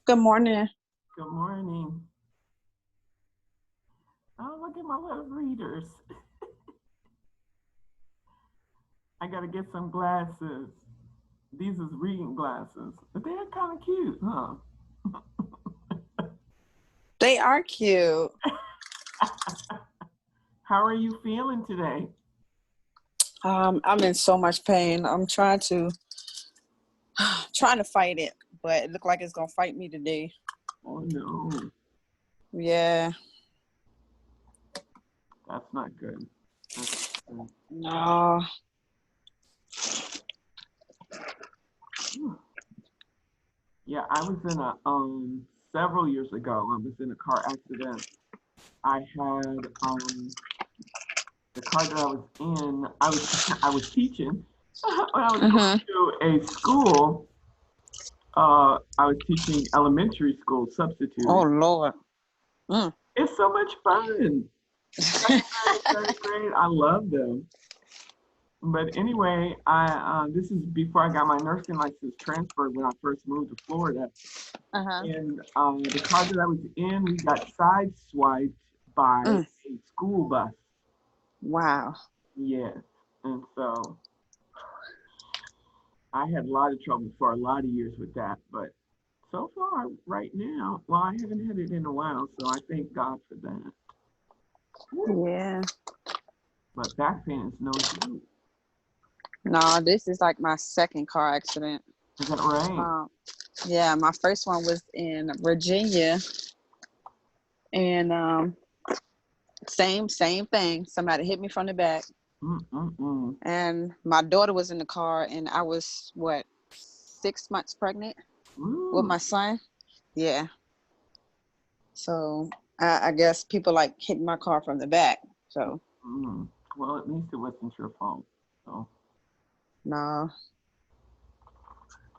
Good morning. Good morning. Oh, look at my little readers. I gotta get some glasses. These is reading glasses. But they're kind of cute, huh? They are cute. How are you feeling today? I'm in so much pain. I'm trying to fight it, but it look like it's gonna fight me today. Oh no, Yeah. that's not good. That's not No. good. Yeah, I was in a several years ago. I was in a car accident. I had the car that I was in. I was teaching. When I was Mhm. going to a school, I was teaching elementary school Oh substituting. Lord. Mm. It's so much fun. Second grade, third grade, I love them. But anyway, I this is before I got my nursing license transferred when I first moved to Florida. Uh-huh. And the car that I was in, we got sideswiped by Mm. a school bus. Wow. Yes. And so I had a lot of trouble for a lot of years with that. But so far, right now, well, I haven't had it in a while, so I thank God for that. Woo. Yeah. But back pain is no joke. No, this is like my second car accident. Is that right? Um, yeah, my first one was in Virginia, and same thing. Somebody hit me from the back, Mm-mm-mm. and my daughter was in the car, and I was what 6 months pregnant with Ooh. my son. Yeah. So I guess people like hitting my car from the back. So Mm. Well, at least it wasn't your fault. So, no.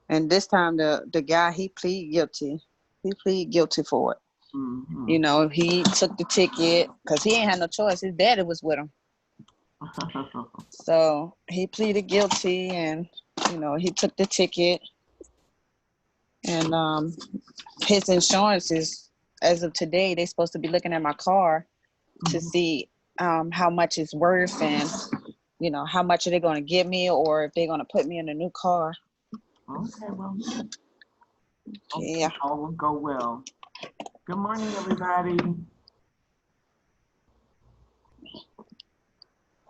And this time the guy he pleaded guilty. He pleaded guilty for it. mm-hmm. You know, he took the ticket because he ain't had no choice. His daddy was with him. So he pleaded guilty and he took the ticket and his insurance is as of today, they're supposed to be looking at my car to Mhm. see how much it's worth and how much are they going to give me or if they're going to put me in a new car. Okay, well, Yeah. hopefully all will go well. Good morning, everybody.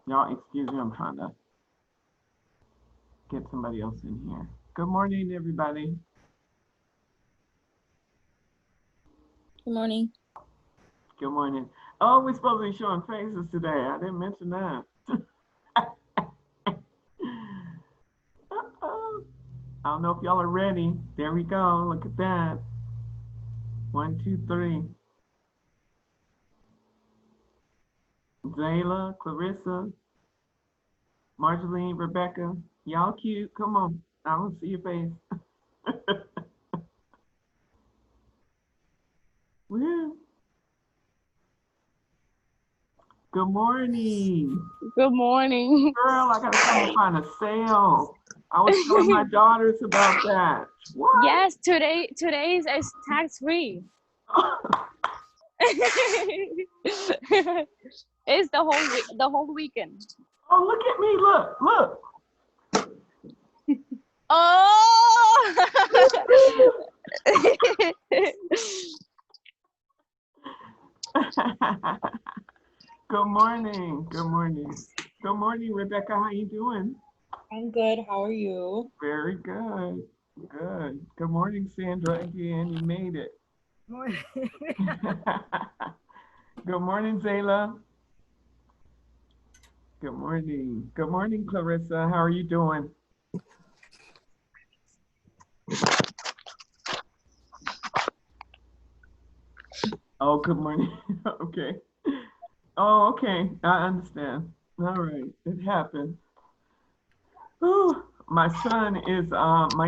Y'all, excuse me, I'm trying to get somebody else in here. Good morning, everybody. Good morning. Good morning. Oh, we're supposed to be showing faces today. I didn't mention that. Uh-oh. I don't know if y'all are ready. There we go. Look at that. One, two, three. Zayla, Clarissa, Marceline, Rebecca. Y'all cute. Come on. I don't see your face. Woo. Good morning. Good morning. Girl, I gotta come and find a sale. I was telling my daughters about that. What? Yes, today is tax free. It's the whole weekend. Oh, look at me. Look, Oh. look. Good morning. Good morning. Good morning, Rebecca. How you doing? I'm good. How are you? Very good. Good. Good morning, Sandra. Again, you made it. Morning. Good morning, Zayla. Good morning. Good morning, Clarissa. How are you doing? Oh, good morning. Okay. Oh, okay. I understand. All right. It happened. Whew. My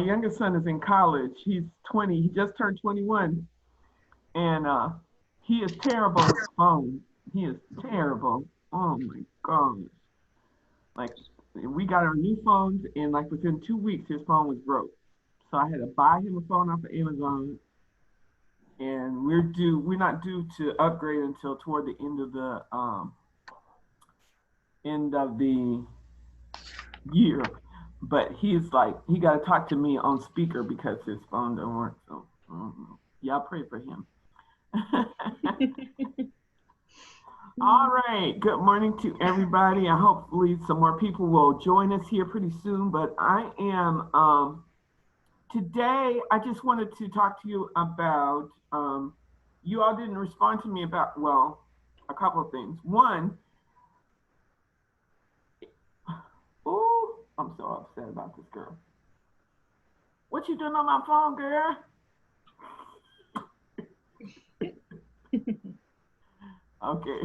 youngest son is in college. He's 20. He just turned 21. And he is terrible with the phone. He is terrible. Oh my gosh. Like we got our new phones and like within 2 weeks his phone was broke. So I had to buy him a phone off of Amazon and we're not due to upgrade until toward the end of the year. But he's like, he got to talk to me on speaker because his phone don't work. So y'all pray for him. All right. Good morning to everybody. And hopefully some more people will join us here pretty soon. But I am today. I just wanted to talk to you about. You all didn't respond to me about a couple of things. One. Oh, I'm so upset about this girl. What you doing on my phone, girl? Okay.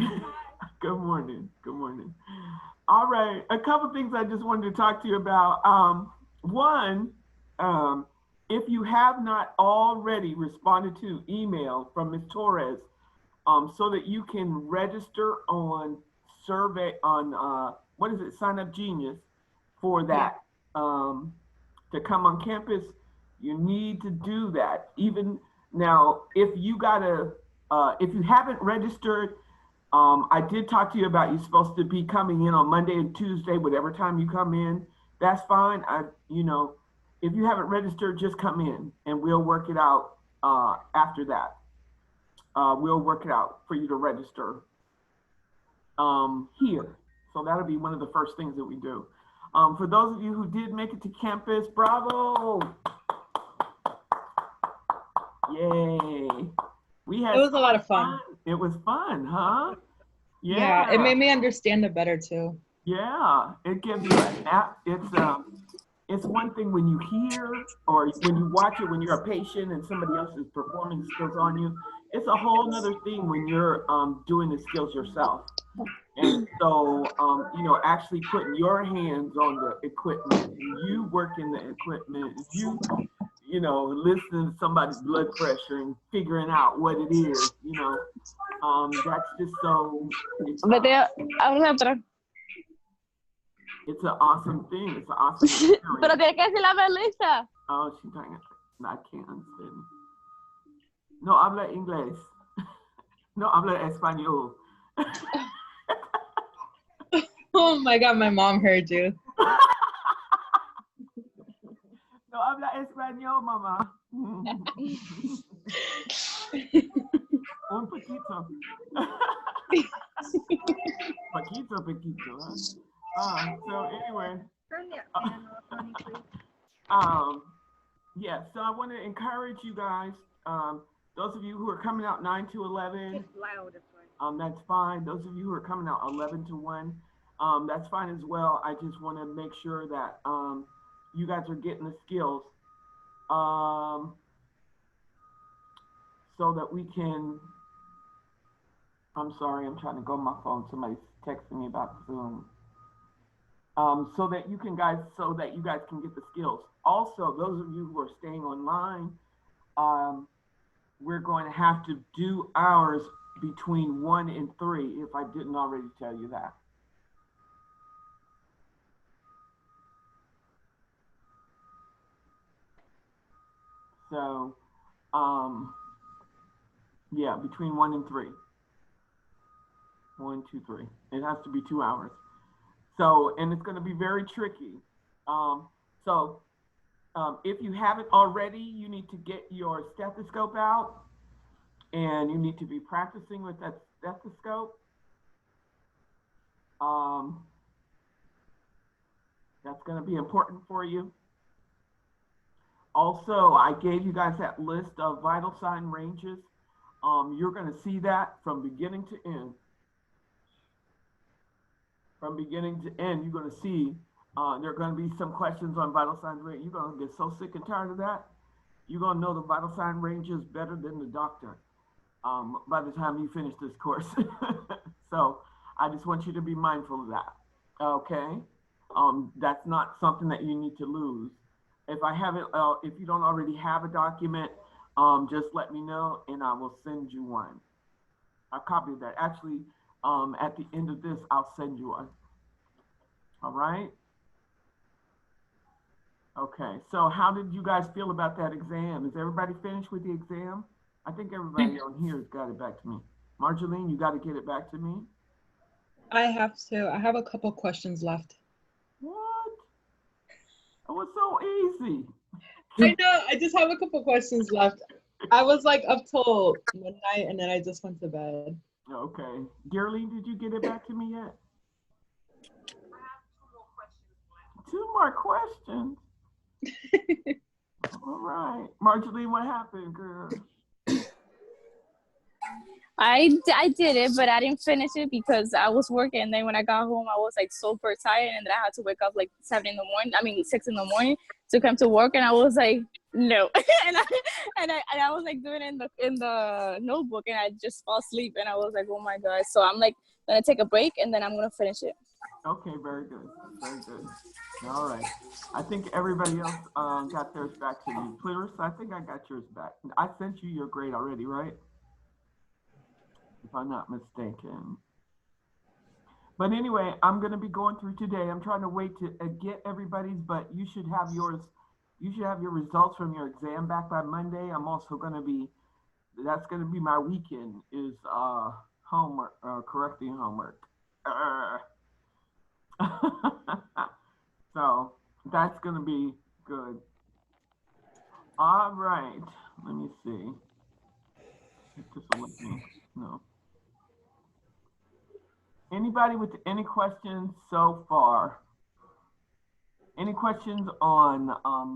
Good morning. Good morning. All right. A couple things I just wanted to talk to you about. One, if you have not already responded to email from Ms. Torres, so that you can register on survey on what is it, Sign Up Genius for that to come on campus, you need to do that. Even now, if you haven't registered, I did talk to you about you're supposed to be coming in on Monday and Tuesday, whatever time you come in. That's fine. If you haven't registered, just come in and we'll work it out after that. We'll work it out for you to register here. So that'll be one of the first things that we do. For those of you who did make it to campus, bravo. Yay. It was a lot of fun. It was fun, huh? Yeah, it made me understand it better too. Yeah, it gives you an app. It's one thing when you hear or when you watch it when you're a patient and somebody else is performing skills on you. It's a whole nother thing when you're doing the skills yourself. And so, actually putting your hands on the equipment, you working the equipment, listening to somebody's blood pressure and figuring out what it is, that's just so. It's an awesome thing. It's an awesome experience. Pero tiene que decir la Melissa. Oh, she's talking. I can't understand. No habla inglés. No habla español. Oh my God, my mom heard you. No habla español, mamá. Un poquito. Poquito. Huh? So anyway. Yeah, so I want to encourage you guys, those of you who are coming out 9 to 11, that's fine. Those of you who are coming out 11 to 1, that's fine as well. I just want to make sure that you guys are getting the skills so that we can, I'm sorry, I'm trying to go on my phone. Somebody's texting me about Zoom. So that you guys can get the skills. Also, those of you who are staying online, we're going to have to do hours between 1 and 3 if I didn't already tell you that. So, yeah, between 1 and 3. 1, 2, 3. It has to be 2 hours. So, and it's going to be very tricky. If you haven't already, you need to get your stethoscope out and you need to be practicing with that stethoscope. That's going to be important for you. Also, I gave you guys that list of vital sign ranges. You're going to see that from beginning to end. From beginning to end, you're going to see there are going to be some questions on vital sign range. You're going to get so sick and tired of that. You're going to know the vital sign ranges better than the doctor by the time you finish this course. So I just want you to be mindful of that. Okay? That's not something that you need to lose. If you don't already have a document, just let me know and I will send you one. A copy of that. Actually, at the end of this, I'll send you one. All right? Okay, so how did you guys feel about that exam? Is everybody finished with the exam? I think everybody on here has got it back to me. Marjoline, you got to get it back to me. I have to. I have a couple questions left. What? It was so easy. I know. I just have a couple questions left. I was like up till midnight and then I just went to bed. Okay. Geraldine, did you get it back to me yet? Two more questions. All right. Marjoline, what happened, girl? I did it, but I didn't finish it because I was working. And then when I got home, I was like super tired, and then I had to wake up like 6 in the morning to come to work. And I was like, no, and I was like doing it in the notebook, and I just fell asleep. And I was like, oh my god. So I'm like gonna take a break, and then I'm gonna finish it. Okay, very good, very good. All right. I think everybody else got theirs back to me. Clarissa, I think I got yours back. I sent you your grade already, right? If I'm not mistaken. But anyway, I'm going to be going through today. I'm trying to wait to get everybody's, but you should have yours. You should have your results from your exam back by Monday. I'm also going to be, that's going to be my weekend, is homework, correcting homework. So that's going to be good. All right. Let me see. This will let me, no. Anybody with any questions so far? Any questions on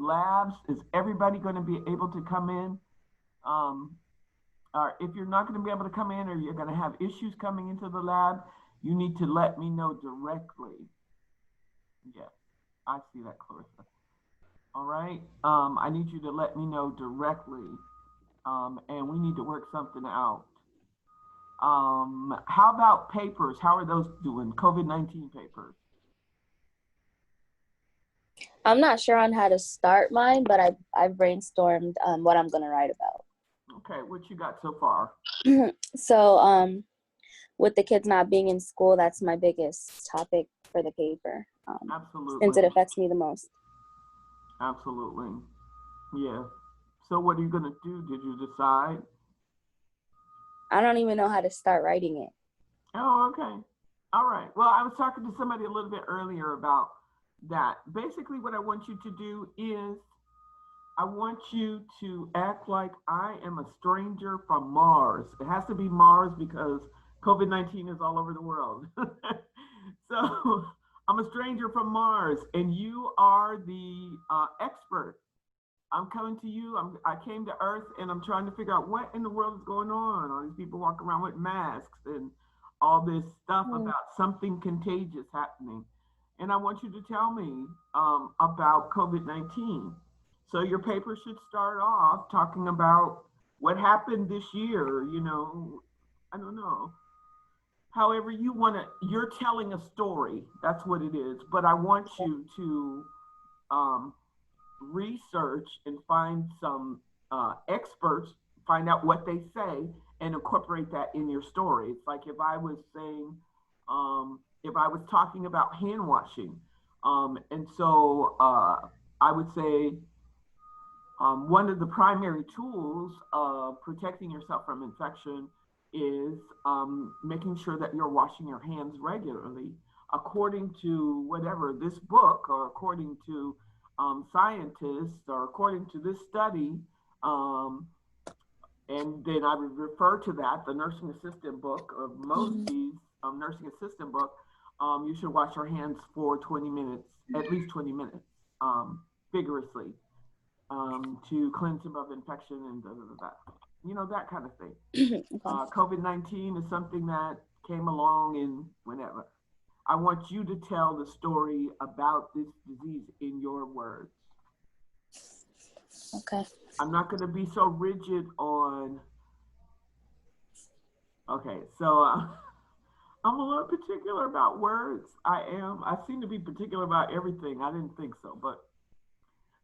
labs? Is everybody going to be able to come in? Or if you're not going to be able to come in, or you're going to have issues coming into the lab, you need to let me know directly. Yes, I see that, Clarissa. All right. I need you to let me know directly, and we need to work something out. How about papers? How are those doing? COVID-19 papers? I'm not sure on how to start mine, but I've brainstormed what I'm gonna write about. Okay, what you got so far? So with the kids not being in school, that's my biggest topic for the paper. Absolutely. Since it affects me the most. Absolutely. Yeah. So what are you gonna do? Did you decide? I don't even know how to start writing it. Oh, okay. All right. Well, I was talking to somebody a little bit earlier about that. Basically, what I want you to do is I want you to act like I am a stranger from Mars. It has to be Mars because COVID-19 is all over the world. So I'm a stranger from Mars, and you are the expert. I'm coming to you. I came to Earth, and I'm trying to figure out what in the world is going on. All these people walking around with masks and all this stuff about something contagious happening. And I want you to tell me about COVID-19. So your paper should start off talking about what happened this year, you know, I don't know. However you want to, you're telling a story. That's what it is. But I want you to research and find some experts, find out what they say, and incorporate that in your story. It's like if I was saying, if I was talking about hand washing, and so I would say one of the primary tools of protecting yourself from infection is making sure that you're washing your hands regularly, according to whatever this book, or according to scientists, or according to this study. And then I would refer to that, the nursing assistant book of Mosby's nursing assistant book. You should wash your hands for 20 minutes, at least 20 minutes, vigorously, to cleanse them of infection and you know, that kind of thing. COVID-19 is something that came along in whenever. I want you to tell the story about this disease in your words. Okay. I'm not going to be so rigid on, okay, so I'm a little particular about words. I seem to be particular about everything. I didn't think so, but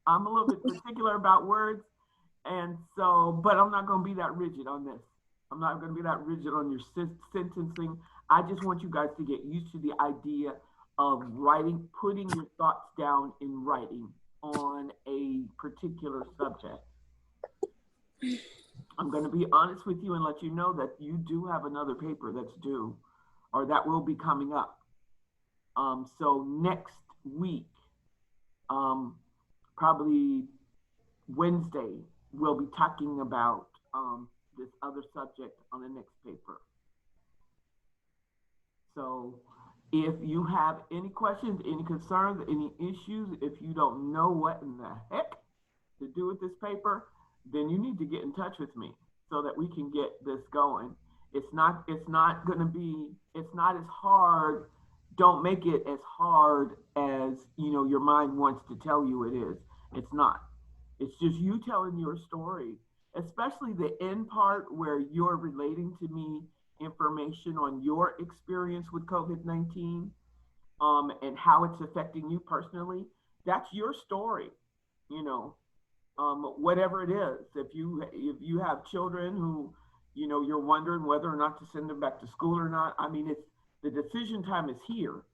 I'm a little bit particular about words. And so, but I'm not going to be that rigid on this. I'm not going to be that rigid on your sentencing. I just want you guys to get used to the idea of writing, putting your thoughts down in writing on a particular subject. I'm going to be honest with you and let you know that you do have another paper that's due or that will be coming up. So next week, probably Wednesday, we'll be talking about this other subject on the next paper. So if you have any questions, any concerns, any issues, if you don't know what in the heck to do with this paper, then you need to get in touch with me so that we can get this going. It's not going to be, it's not as hard. Don't make it as hard as, you know, your mind wants to tell you it is. It's not. It's just you telling your story, especially the end part where you're relating to me information on your experience with COVID-19 and how it's affecting you personally. That's your story, you know. Whatever it is, if you have children who, you know, you're wondering whether or not to send them back to school or not, I mean, it's the decision time is here.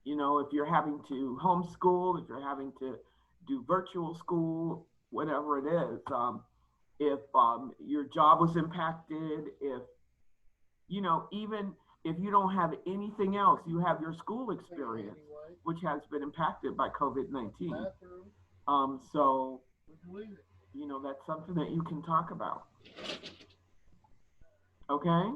You know, if you're having to homeschool, if you're having to do virtual school, whatever it is, if your job was impacted, if, you know, even if you don't have anything else, you have your school experience, which has been impacted by COVID-19. So, you know, that's something that you can talk about. Okay?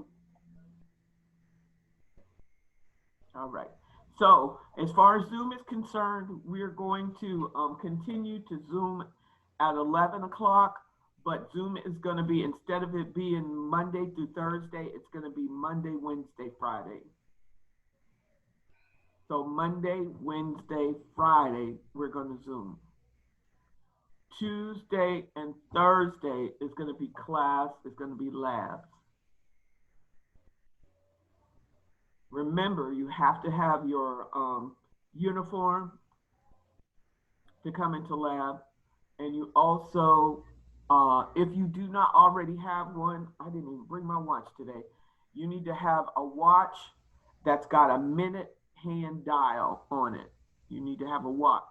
All right. So as far as Zoom is concerned, we're going to continue to Zoom at 11 o'clock, but Zoom is going to be, instead of it being Monday through Thursday, it's going to be Monday, Wednesday, Friday. So Monday, Wednesday, Friday, we're going to Zoom. Tuesday and Thursday is going to be class, it's going to be labs. Remember, you have to have your uniform to come into lab. And you also, if you do not already have one, I didn't even bring my watch today. You need to have a watch that's got a minute hand dial on it. You need to have a watch.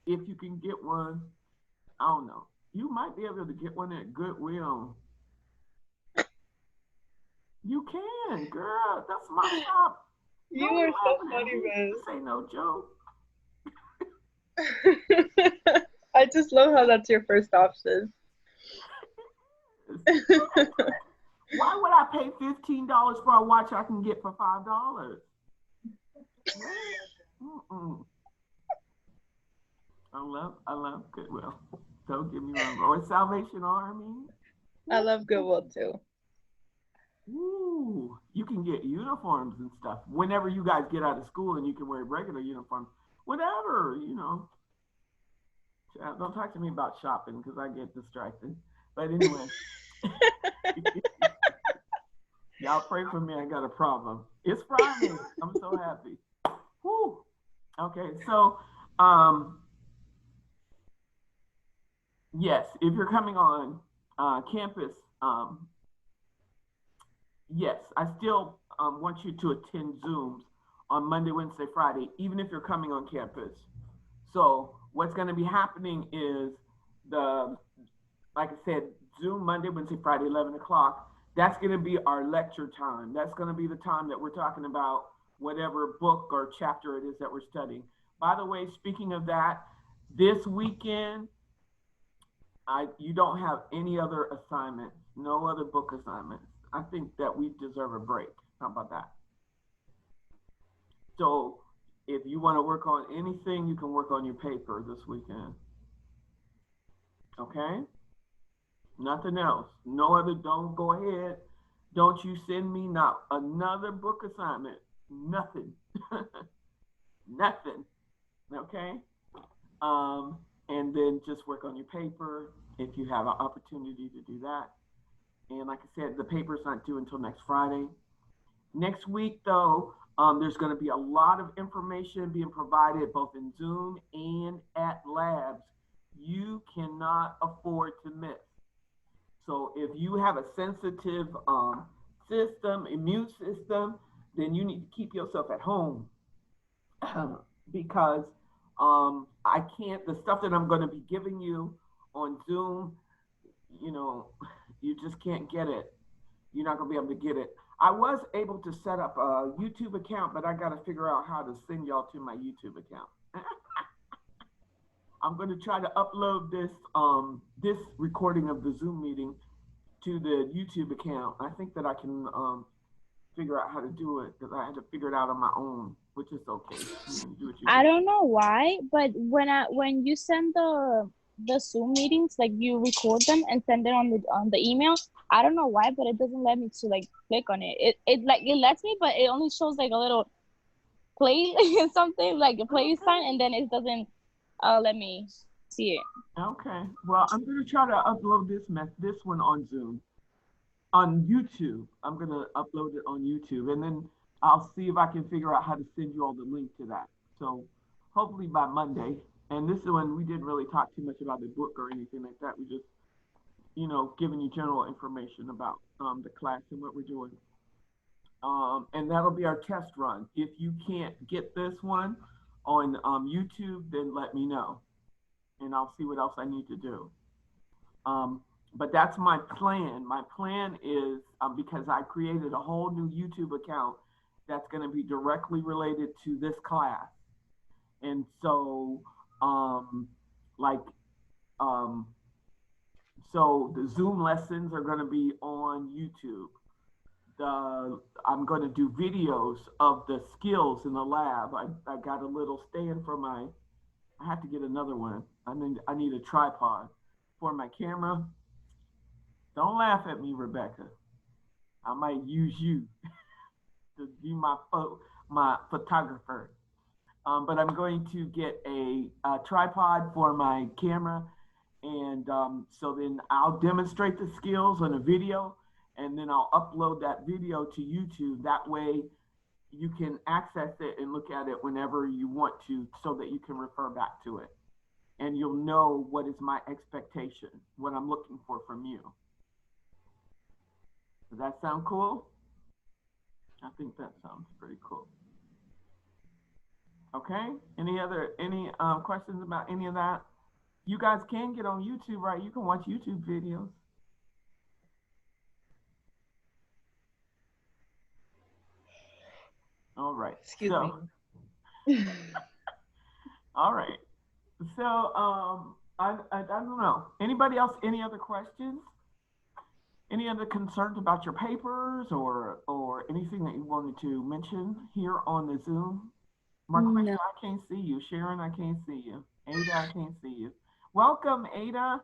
If you can get one, I don't know. You might be able to get one at Goodwill. You can, girl. That's my shop. You are so funny, man. This ain't no joke. I just love how that's your first option. Why would I pay $15 for a watch I can get for $5? I love Goodwill. Don't get me wrong. Or Salvation Army. I love Goodwill too. Ooh, you can get uniforms and stuff whenever you guys get out of school, and you can wear regular uniforms. Whatever, you know. Don't talk to me about shopping because I get distracted. But anyway, y'all pray for me. I got a problem. It's Friday. I'm so happy. Woo. Okay, so yes, if you're coming on campus, yes, I still want you to attend Zooms on Monday, Wednesday, Friday, even if you're coming on campus. So what's going to be happening is like I said, Zoom Monday, Wednesday, Friday, 11 o'clock. That's going to be our lecture time. That's going to be the time that we're talking about whatever book or chapter it is that we're studying. By the way, speaking of that, this weekend, you don't have any other assignments, no other book assignments. I think that we deserve a break. How about that? So if you want to work on anything, you can work on your paper this weekend. Okay? Nothing else. No other, don't go ahead. Don't you send me not another book assignment. Nothing. Nothing. Okay? And then just work on your paper if you have an opportunity to do that. And like I said, the paper's not due until next Friday. Next week, though, there's going to be a lot of information being provided both in Zoom and at labs. You cannot afford to miss. So if you have a sensitive immune system, then you need to keep yourself at home because the stuff that I'm going to be giving you on Zoom, you know, You just can't get it. You're not gonna be able to get it. I was able to set up a YouTube account, but I got to figure out how to send y'all to my YouTube account. I'm going to try to upload this recording of the Zoom meeting to the YouTube account. I think that I can figure out how to do it because I had to figure it out on my own, which is okay. You do what you I do. don't know why, but when you send the Zoom meetings, like you record them and send it on the email. I don't know why, but it doesn't let me to like click on it. It lets me, but it only shows like a little play something like a play sign, and then it doesn't let me see it. Okay. Well, I'm going to try to upload this one on Zoom. On YouTube. I'm going to upload it on YouTube, and then I'll see if I can figure out how to send you all the link to that. So hopefully by Monday. And this is when we didn't really talk too much about the book or anything like that. We just, giving you general information about the class and what we're doing. And that'll be our test run. If you can't get this one on YouTube, then let me know, and I'll see what else I need to do. But that's my plan. My plan is because I created a whole new YouTube account that's going to be directly related to this class. And so, so the Zoom lessons are going to be on YouTube. I'm going to do videos of the skills in the lab. I got a little stand for I have to get another one. I need a tripod for my camera. Don't laugh at me, Rebecca. I might use you to be my photographer. But I'm going to get a tripod for my camera. And so then I'll demonstrate the skills on a video, and then I'll upload that video to YouTube. That way you can access it and look at it whenever you want to, so that you can refer back to it. And you'll know what is my expectation, what I'm looking for from you. Does that sound cool? I think that sounds pretty cool. Okay, any questions about any of that? You guys can get on YouTube, right? You can watch YouTube videos. All right. Excuse me. All right. So I don't know. Anybody else? Any other questions? Any other concerns about your papers or anything that you wanted to mention here on the Zoom? Marquita, no. I can't see you. Sharon, I can't see you. Ada, I can't see you. Welcome, Ada.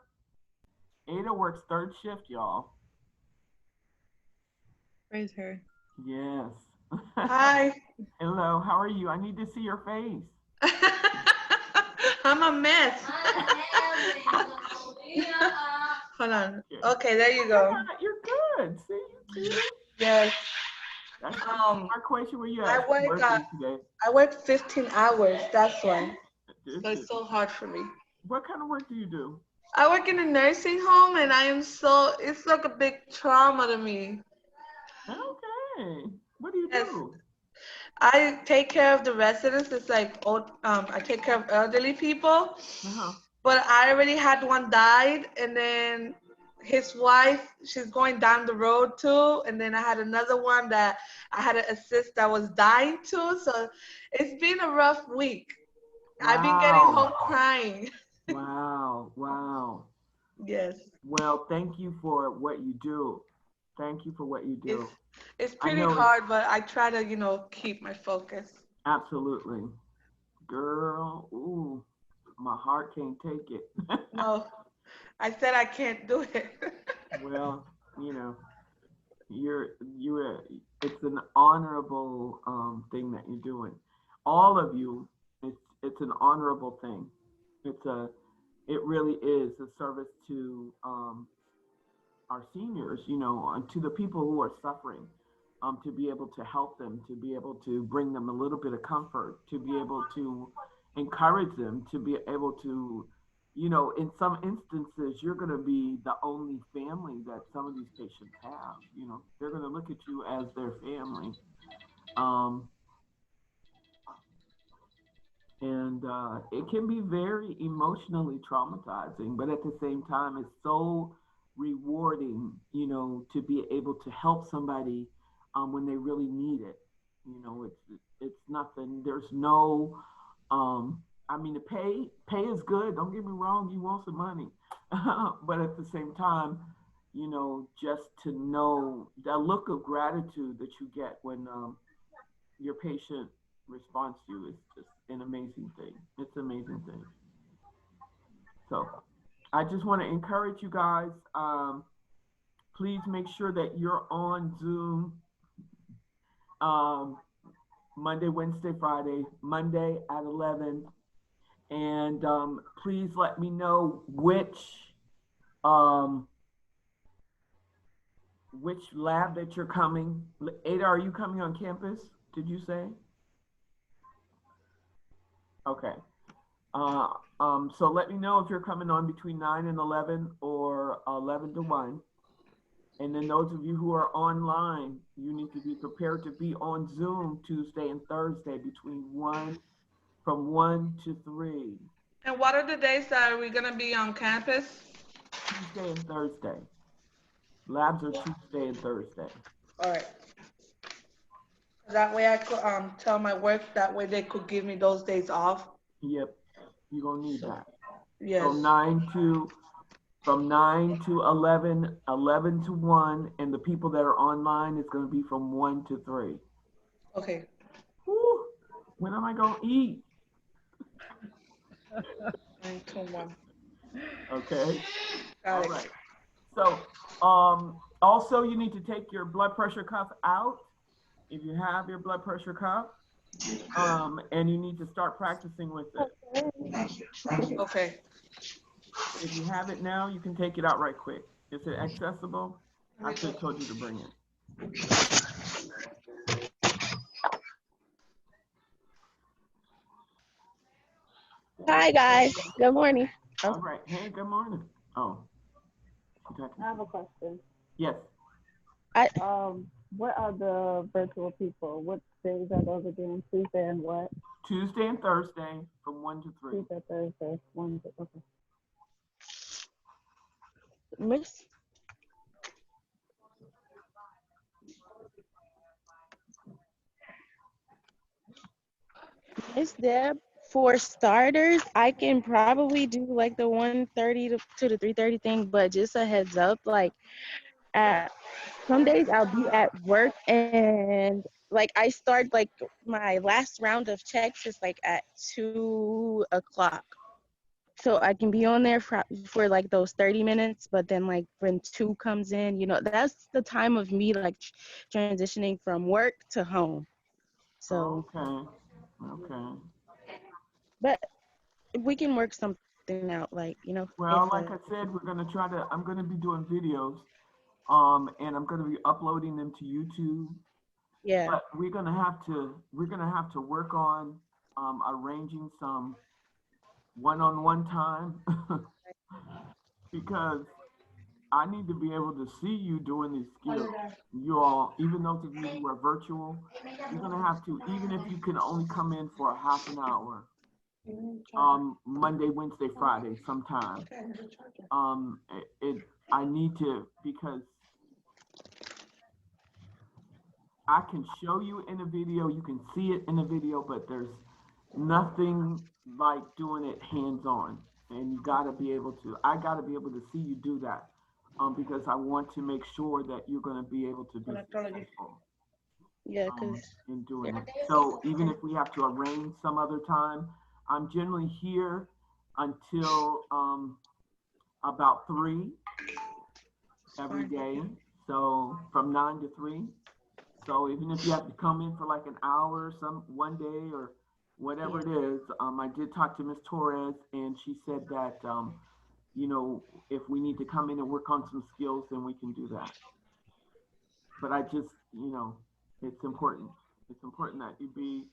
Ada works third shift, y'all. Praise her. Yes. Hi. Hello, how are you? I need to see your face. I'm a mess. Hold on. Okay, there you go. Yeah, you're good. See, you cute. Yes. That's our question. Where you at? I work 15 hours. That's why. So it's so hard for me. What kind of work do you do? I work in a nursing home, and it's like a big trauma to me. Okay. What do you do? I take care of the residents. It's like I take care of elderly people. But I already had one died, and then his wife, she's going down the road too. And then I had another one that I had to assist that was dying too. So it's been a rough week. Wow. I've been getting home crying. Wow. Yes. Well, thank you for what you do. Thank you for what you do. It's pretty hard, but I try to, keep my focus. Absolutely. Girl, ooh, my heart can't take it. No, I said I can't do it. Well, it's an honorable thing that you're doing. All of you, it's an honorable thing. It really is a service to our seniors, and to the people who are suffering, to be able to help them, to be able to bring them a little bit of comfort, to be able to encourage them, to be able to, in some instances, you're going to be the only family that some of these patients have. They're going to look at you as their family. And it can be very emotionally traumatizing, but at the same time, it's so rewarding, you know, to be able to help somebody when they really need it. You know, it's nothing. There's no, I mean, the pay is good. Don't get me wrong. You want some money, but at the same time, you know, just to know that look of gratitude that you get when your patient responds to you is just an amazing thing. It's an amazing thing. So I just want to encourage you guys. Please make sure that you're on Zoom Monday, Wednesday, Friday, Monday at 11. And please let me know which lab that you're coming. Ada, are you coming on campus? Did you say? Okay. So let me know if you're coming on between 9 and 11 or 11 to 1. And then those of you who are online, you need to be prepared to be on Zoom Tuesday and Thursday from 1 to 3. And what are the days that we're gonna be on campus? Tuesday and Thursday. Labs are Tuesday and Thursday. All right. That way I could tell my work, that way they could give me those days off. Yep, you're gonna need that. Yes. So from 9 to 11, 11 to 1, and the people that are online is gonna be from 1 to 3. Okay. Woo, when am I gonna eat? 9 to 1. Okay. Got All it. right. So also you need to take your blood pressure cuff out if you have your blood pressure cuff, and you need to start practicing with it. Okay. If you have it now, you can take it out right quick. Is it accessible? I should have told you to bring it. Hi guys, good morning. All right. Hey, good morning. Oh. I have a question. Yes. What are the virtual people? What days are those again? Tuesday and what? Tuesday and Thursday from 1 to 3. Tuesday, Thursday, 1 to, okay. Miss Deb, for starters, I can probably do like the 1:30 to the 3:30 thing, but just a heads up, like at some days I'll be at work and like I start like my last round of checks is like at 2 o'clock. So I can be on there for like those 30 minutes, but then like when 2 comes in, you know, that's the time of me like transitioning from work to home. So Okay. but we can work something out, like, you know. Well, like I said, I'm gonna be doing videos, and I'm gonna be uploading them to YouTube. Yeah. But we're gonna have to work on arranging some one-on-one time because I need to be able to see you doing these skills. You all, even those of you who are virtual, you're gonna have to, even if you can only come in for a half an hour, Monday, Wednesday, Friday, sometime. I need to, because I can show you in a video, you can see it in a video, but there's nothing like doing it hands-on. And you gotta be able to, I gotta be able to see you do that, because I want to make sure that you're gonna be able to be successful. Yeah, because in doing it. So even if we have to arrange some other time, I'm generally here until about 3 every day. So from 9 to 3. So even if you have to come in for like an hour, one day or whatever it is, I did talk to Ms. Torres and she said that, you know, if we need to come in and work on some skills, then we can do that. But I just, you know, it's important. It's important that you be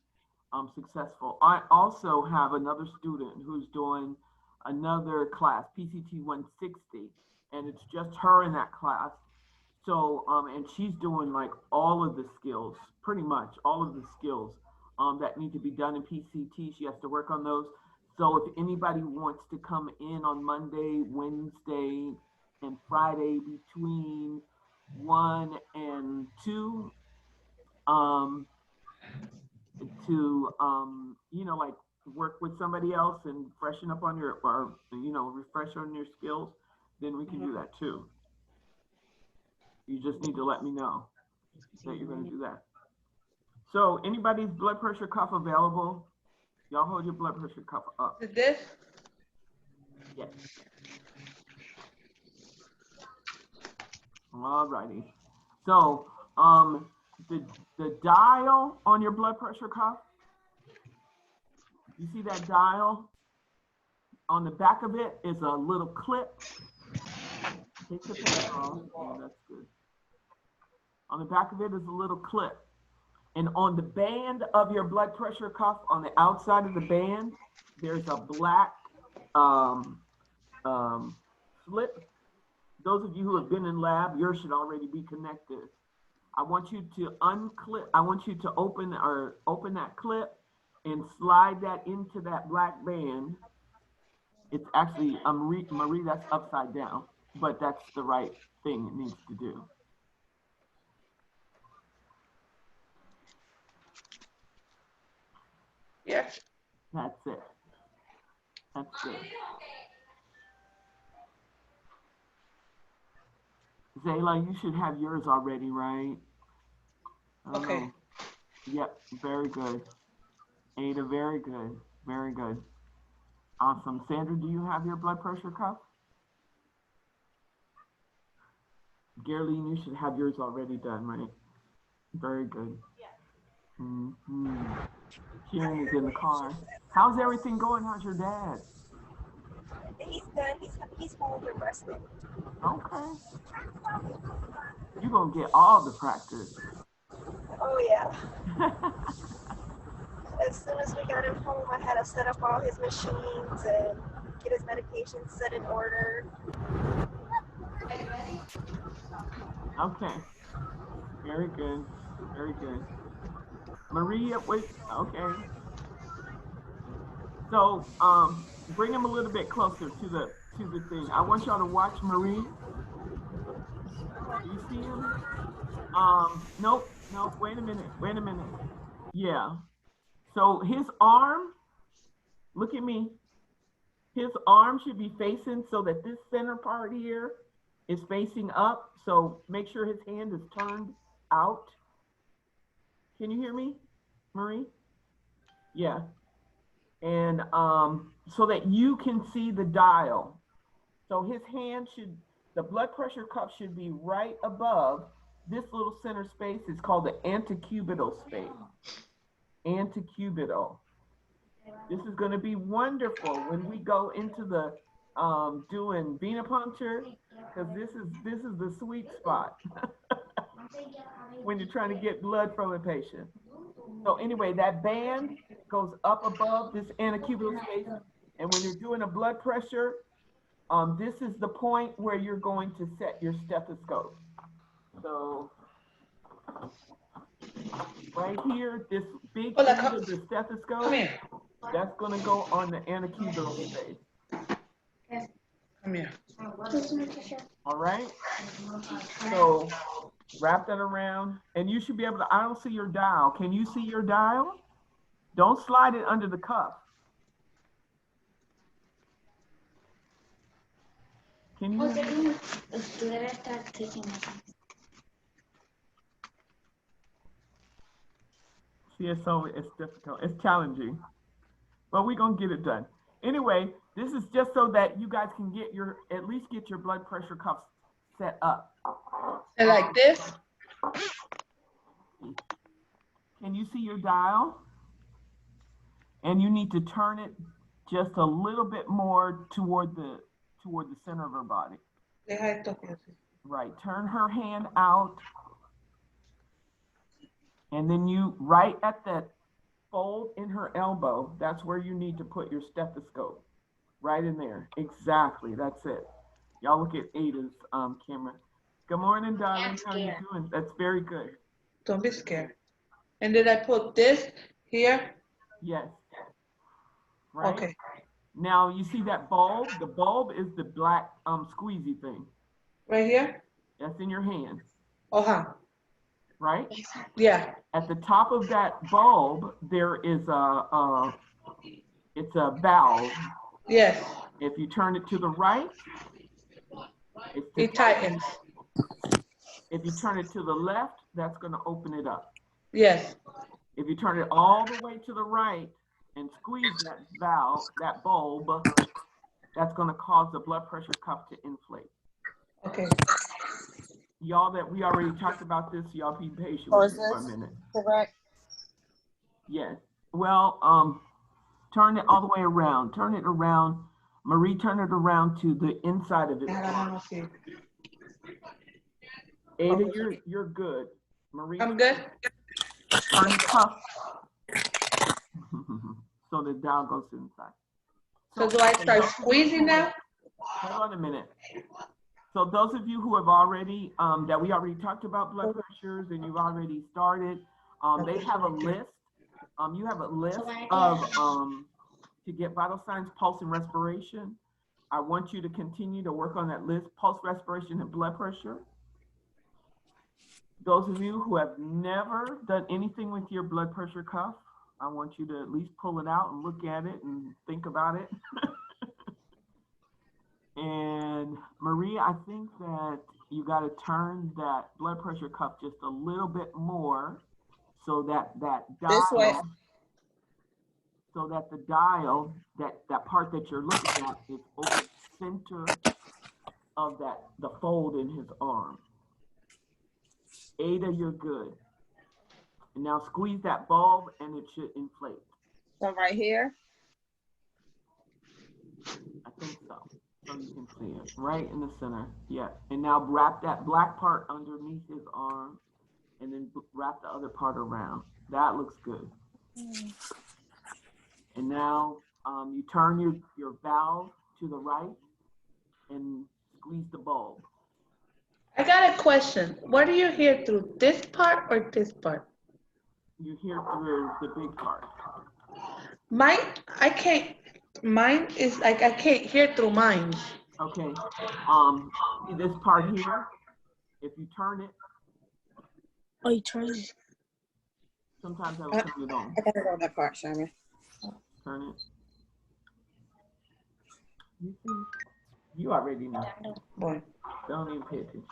successful. I also have another student who's doing another class, PCT 160, and it's just her in that class. So, and she's doing like all of the skills, pretty much all of the skills that need to be done in PCT. She has to work on those. So if anybody wants to come in on Monday, Wednesday, and Friday between 1 and 2, to like work with somebody else and freshen up on your, or refresh on your skills, then we can do that too. You just need to let me know that you're going to do that. So anybody's blood pressure cuff available? Y'all hold your blood pressure cuff up. Is this? Yes. All righty. So the dial on your blood pressure cuff, you see that dial? On the back of it is a little clip. Take the paper off. Oh, that's good. On the back of it is a little clip. And on the band of your blood pressure cuff, on the outside of the band, there's a black slip. Those of you who have been in lab, yours should already be connected. I want you to unclip, I want you to open that clip and slide that into that black band. It's actually, Marie, that's upside down, but that's the right thing it needs to do. Yes. That's it. That's good. Zayla, you should have yours already, right? Okay. Know. Yep, very good. Ada, very good. Very good. Awesome. Sandra, do you have your blood pressure cuff? Geraldine, you should have yours already done, right? Very good. Yeah. Mm-hmm. Kieran is in the car. How's everything going? How's your dad? He's good. He's home and resting. Okay. You're going to get all the practice. Oh, yeah. As soon as we got him home, I had to set up all his machines and get his medications set in order. Okay. Very good. Very good. Maria, wait. Okay. So, bring him a little bit closer to the thing. I want y'all to watch Marie. Do you see him? Nope. Wait a minute. Yeah. So his arm, look at me. His arm should be facing so that this center part here is facing up. So make sure his hand is turned out. Can you hear me, Marie? Yeah. And so that you can see the dial. So his hand should, the blood pressure cuff should be right above this little center space. It's called the antecubital space. Antecubital. This is going to be wonderful when we go into the doing venipuncture, because this is the sweet spot when you're trying to get blood from a patient. So anyway, that band goes up above this antecubital space, and when you're doing a blood pressure, this is the point where you're going to set your stethoscope. So right here, this big end of the stethoscope, that's going to go on the antecubital space. Come here. All right. So wrap that around, and you should be able to, I don't see your dial. Can you see your dial? Don't slide it under the cuff. Can you? CSO, it's difficult. It's challenging, but we're going to get it done. Anyway, this is just so that you guys can get your, at least get your blood pressure cuffs set up. And like this? Can you see your dial? And you need to turn it just a little bit more toward the center of her body. Right, turn her hand out. And then you, right at that fold in her elbow, that's where you need to put your stethoscope. Right in there, exactly, that's it. Y'all look at Ada's camera. Good morning, darling, how are you doing? That's very good. Don't be scared. And did I put this here? Yes. Right? Okay. Now, you see that bulb? The bulb is the black squeezy thing. Right here? That's in your hand, Uh-huh. right? Yeah. At the top of that bulb, there is it's a valve. Yes. If you turn it to the right, it's to It tightens. If you turn it to the left, that's going to open it up. Yes. If you turn it all the way to the right and squeeze that valve, that bulb, that's going to cause the blood pressure cuff to inflate. Okay. Y'all, that we already talked about this, y'all be patient So with is me for a this minute. correct? Yes. Well, turn it all the way around. Turn it around. Marie, turn it around to the inside of it. Ada, you're good. Marie, I'm good. turn the cuff so the dial goes inside. So do I start squeezing now? Hold on a minute. So those of you who have already, that we already talked about blood pressures and you've already started, they have a list. You have a list of, to get vital signs, pulse, and respiration. I want you to continue to work on that list, pulse, respiration, and blood pressure. Those of you who have never done anything with your blood pressure cuff, I want you to at least pull it out and look at it and think about it. And Marie, I think that you got to turn that blood pressure cuff just a little bit more so that that This way. dial, so that the dial, that part that you're looking at is over the center of that, the fold in his arm. Ada, you're good. And now squeeze that bulb and it should inflate. So right here? I think so. So you can see it right in the center. Yeah. And now wrap that black part underneath his arm and then wrap the other part around. That looks good. And now you turn your valve to the right and squeeze the bulb. I got a question. What do you hear through this part or this part? You hear through the big part. Mine, I can't. Mine is like I can't hear through mine. Okay. See this part here? If you turn it. Oh, you turn it. Sometimes I will turn it on. I gotta go on that part, Sherman. Turn it. You see? You already know. Boy. Don't even pay attention.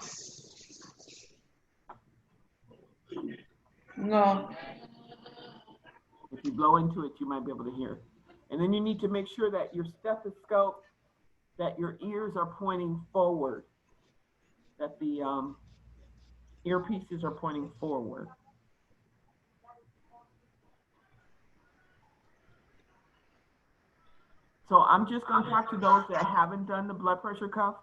No. If you blow into it, you might be able to hear. And then you need to make sure that your stethoscope, that your ears are pointing forward, that the earpieces are pointing forward. So I'm just going to talk to those that haven't done the blood pressure cuff.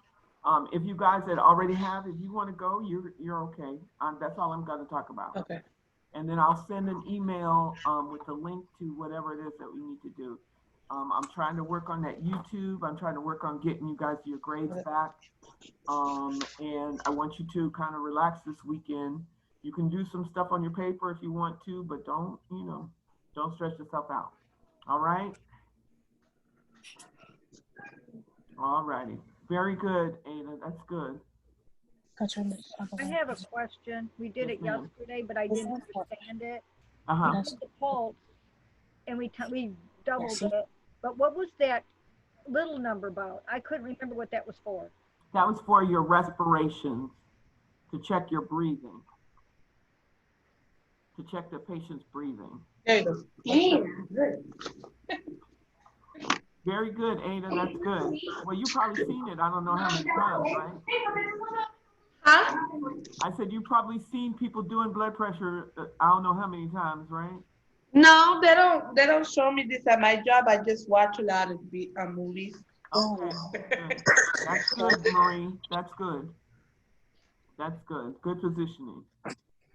If you guys that already have, if you want to go, you're okay. That's all I'm going to talk about. Okay. And then I'll send an email with the link to whatever it is that we need to do. I'm trying to work on that YouTube. I'm trying to work on getting you guys your grades back. And I want you to kind of relax this weekend. You can do some stuff on your paper if you want to, but don't stress yourself out. All right? All righty. Very good, Ada. That's good. I have a question. We did it yesterday, but I didn't understand it. Uh-huh. We did the pulse, and we doubled it. But what was that little number about? I couldn't remember what that was for. That was for your respirations, to check your breathing, to check the patient's breathing. There you go. Very good, Ada. That's good. Well, you've probably seen it. I don't know how many times, right? Huh? I said you've probably seen people doing blood pressure. I don't know how many times, right? No, they don't show me this at my job. I just watch a lot of movies. Okay. Good. That's good, Marie. That's good. That's good. Good positioning.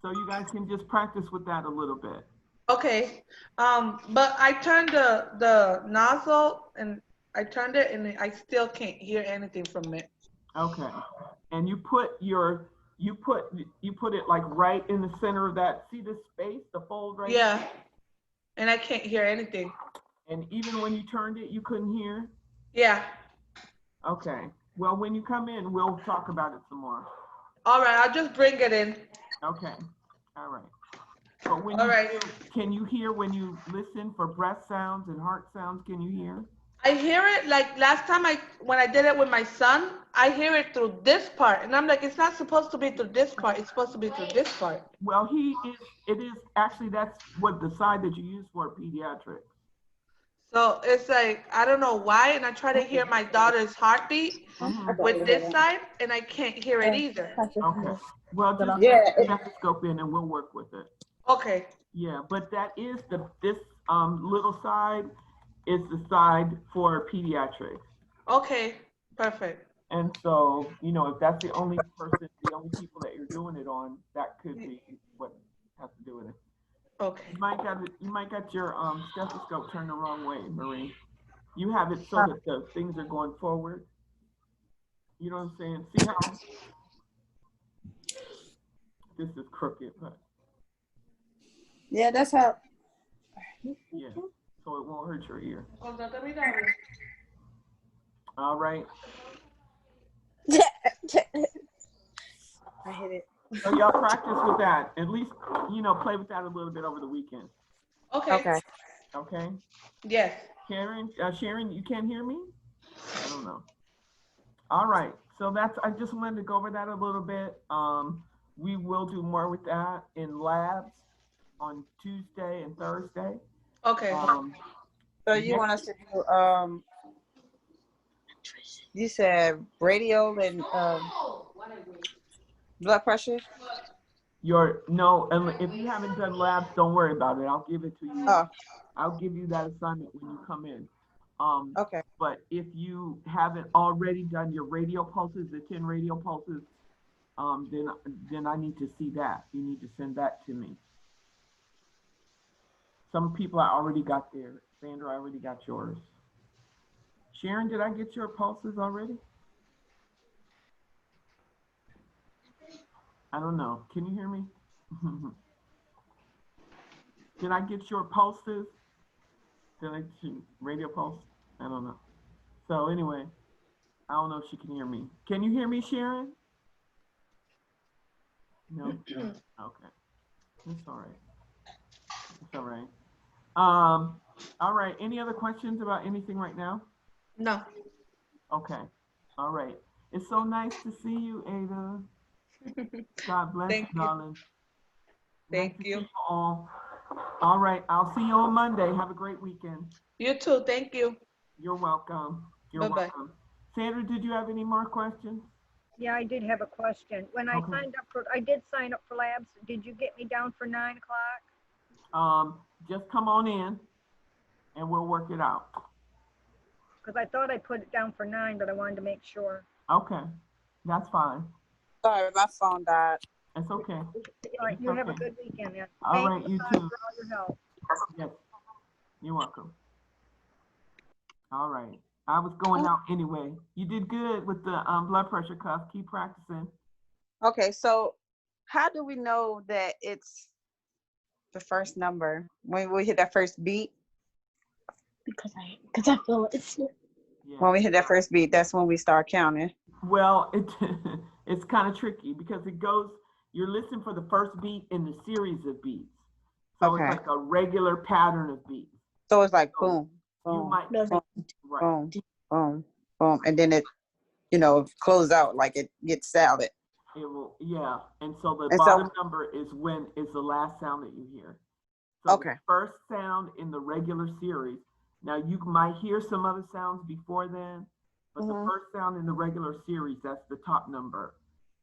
So you guys can just practice with that a little bit. Okay. But I turned the nozzle and I turned it and I still can't hear anything from it. Okay. And you put it like right in the center of that. See this space, the fold right Yeah. here? And I can't hear anything. And even when you turned it, you couldn't hear? Yeah. Okay. Well, when you come in, we'll talk about it some more. All right, I'll just bring it in. Okay. All right. But when All you right. do, can you hear when you listen for breath sounds and heart sounds? Can you hear? I hear it like last time when I did it with my son, I hear it through this part. And I'm like, it's not supposed to be through this part. It's supposed to be through this part. Well, it is actually, that's what the side that you use for pediatrics. So it's like, I don't know why. And I try to hear my daughter's heartbeat with this side, and I can't hear it either. Okay. Well, just Yeah, put the stethoscope in and we'll work with it. Okay. Yeah, but that is this little side is the side for pediatrics. Okay, perfect. And so, you know, if that's the only people that you're doing it on, that could be what has to do with it. Okay. You might got your stethoscope turned the wrong way, Marie. You have it so that the things are going forward. You know what I'm saying? See how this is crooked, but yeah, that's how. yeah, so it won't hurt your ear. All right. I hit it. So y'all practice with that. At least, you know, play with that a little bit over the weekend. Okay. Okay. Okay. Yes. Sharon, you can't hear me? I don't know. All right. So I just wanted to go over that a little bit. We will do more with that in labs on Tuesday and Thursday. Okay. So you want us to do, you said radio and blood pressure? And if you haven't done labs, don't worry about it. I'll give it to you. Oh. I'll give you that assignment when you come in. Okay. But if you haven't already done your radio pulses, the 10 radio pulses, then I need to see that. You need to send that to me. Some people I already got there. Sandra, I already got yours. Sharon, did I get your pulses already? I don't know. Can you hear me? Did I get your pulses? Did I get radio pulse? I don't know. So anyway, I don't know if she can hear me. Can you hear me, Sharon? No? Okay. That's all right. That's all right. All right. Any other questions about anything right now? No. Okay. All right. It's so nice to see you, Ada. God bless you, darling. Thank you. All right. I'll see you on Monday. Have a great weekend. You too. Thank you. You're welcome. You're welcome. Sandra, did you have any more questions? Yeah, I did have a question. When I did sign up for labs. Did you get me down for 9 o'clock? Just come on in and we'll work it out. Because I thought I put it down for 9, but I wanted to make sure. Okay, that's fine. Sorry, my phone died. It's okay. All right, you have a good weekend then. All right, you too. For all your help. Yes, you're welcome. All right, I was going out anyway. You did good with the blood pressure cuff. Keep practicing. Okay, so how do we know that it's the first number when we hit that first beat? Because I feel it's. Yeah. When we hit that first beat, that's when we start counting. Well, it's kind of tricky because it goes. You're listening for the first beat in the series of beats, so it's like a regular pattern of beats. So it's like boom, boom, boom, boom, boom, boom, and then it, close out like it gets salad. It will, yeah. And so the bottom number is the last sound that you hear. So the first sound in the regular series. Now you might hear some other sounds before then, but the first sound in the regular series, that's the top number.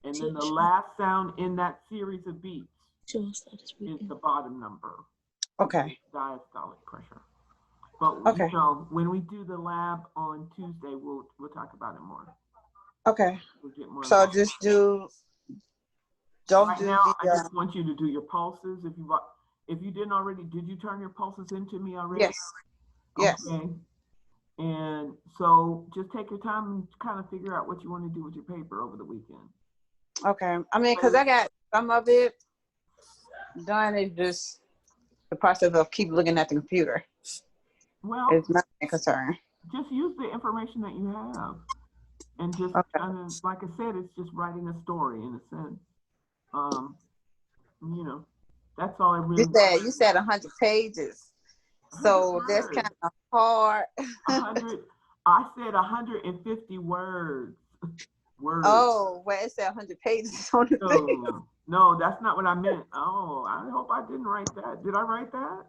And then the last sound in that series of beats is the bottom number. Okay. Diastolic pressure. But when we do the lab on Tuesday, we'll talk about it more. Okay. We'll get more so just do. Don't right do now, the. I just want you to do your pulses. If you didn't already, did you turn your pulses into me already? Yes. Yes. Okay. And so just take your time and kind of figure out what you want to do with your paper over the weekend. Okay. I mean, because I got some of it done. It's just the process of keep looking at the computer. Well, it's not a concern. Just use the information that you have. And just Okay. kind of, like I said, it's just writing a story in a sense. You know, that's all I really. You said 100 pages, 100 so that's words. kind of hard. 100. I said 150 words. Words. Oh, well, it said 100 pages on the thing. No, that's not what I meant. Oh, I hope I didn't write that. Did I write that?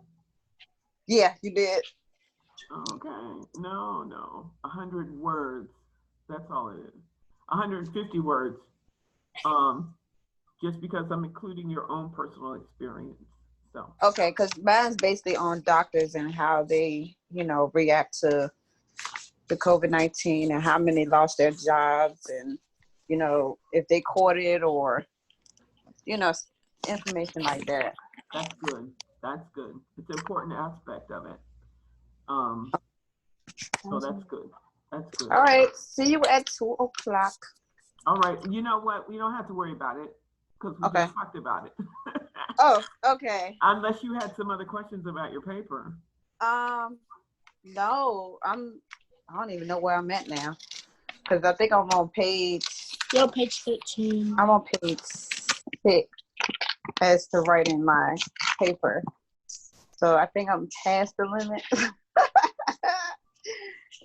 Yeah, you did. Okay. No. 100 words. That's all it is. 150 words. Just because I'm including your own personal experience. So. Okay, because mine's basically on doctors and how they, react to the COVID-19 and how many lost their jobs and, if they caught it or, information like that. That's good. That's good. It's an important aspect of it. So that's good. That's good. All right. See you at 2:00. All right. You know what? We don't have to worry about it because we just talked about it. Oh, okay. Unless you had some other questions about your paper. No, I don't even know where I'm at now because I think I'm on page 13. I'm on page 6 as to writing my paper. So I think I'm past the limit.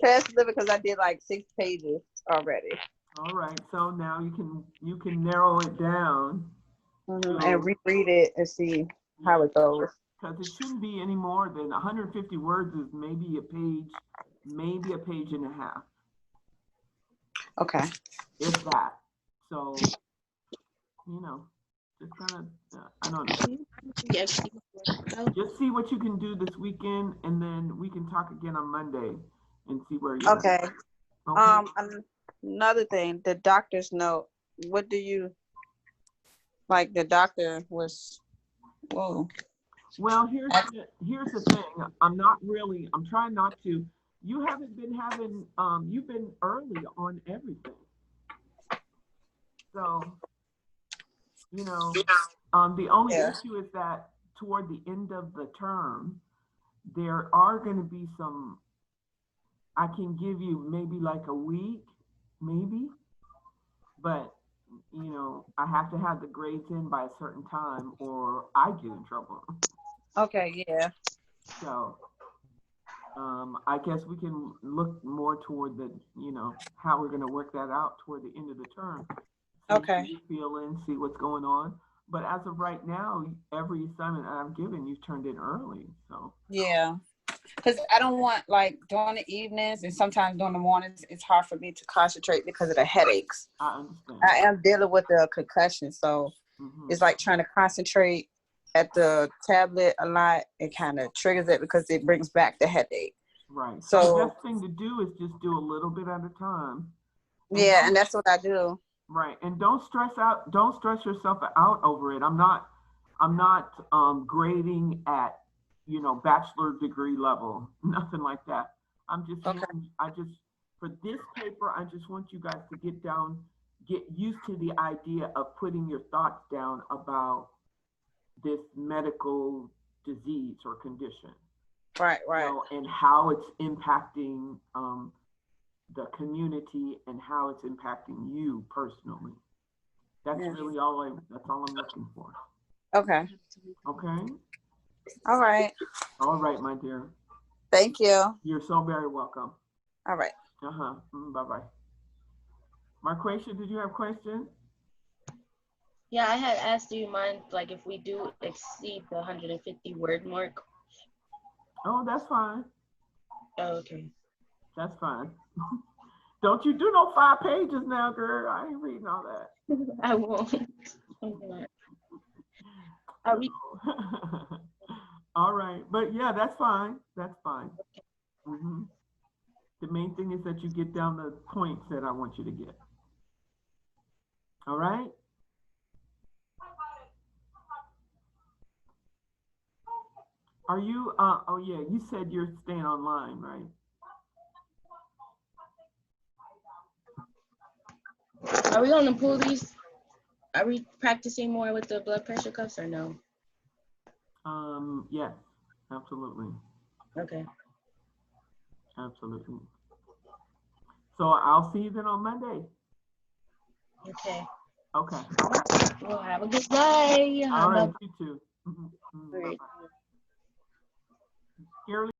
Past the limit because I did like 6 pages already. All right. So now you can narrow it down and reread it and see how it goes. Because it shouldn't be any more than 150 words. Is maybe a page and a half. Okay. If that. So, just kind of, I don't know. Just see what you can do this weekend, and then we can talk again on Monday and see where you're at. Okay. Another thing, the doctor's note. What do you like? The doctor was. Whoa. Well, here's the thing. I'm trying not to. You haven't been having. You've been early on everything. So, the only issue is that toward the end of the term, there are going to be some. I can give you maybe like a week, maybe, but I have to have the grades in by a certain time, or I get in trouble. Okay, yeah. So, I guess we can look more toward the, how we're going to work that out toward the end of the term. See Okay. how you feeling, see what's going on. But as of right now, every assignment I've given, you've turned in early. So. Yeah. Because I don't want, like, during the evenings and sometimes during the mornings, it's hard for me to concentrate because of the headaches. I understand. I am dealing with a concussion, so it's like trying to concentrate at the tablet a lot. It kind of triggers it because it brings back the headache. Right. So the best thing to do is just do a little bit at a time. And that's what I do. Right. And don't stress yourself out over it. I'm not grading at, bachelor degree level, nothing like that. I'm just, for this paper, I just want you guys to get used to the idea of putting your thoughts down about this medical disease or condition. Right. And how it's impacting the community and how it's impacting you personally. That's really that's all I'm looking for. Okay. Okay. All right. All right, my dear. Thank you. You're so very welcome. All right. Bye-bye. Marquesha, did you have questions? Yeah, I had asked, do you mind, like, if we do exceed the 150 word mark? Oh, that's fine. Oh, okay. That's fine. Don't you do no 5 pages now, girl. I ain't reading all that. I won't. I'll read. All right. But yeah, that's fine. That's fine. The main thing is that you get down the points that I want you to get. All right? Are you, oh yeah, you said you're staying online, right? Are we going to pull these? Are we practicing more with the blood pressure cuffs or no? Yes, absolutely. Okay. Absolutely. So I'll see you then on Monday. Okay. Okay. Well, have a good day. All right, you too. All right. Bye-bye.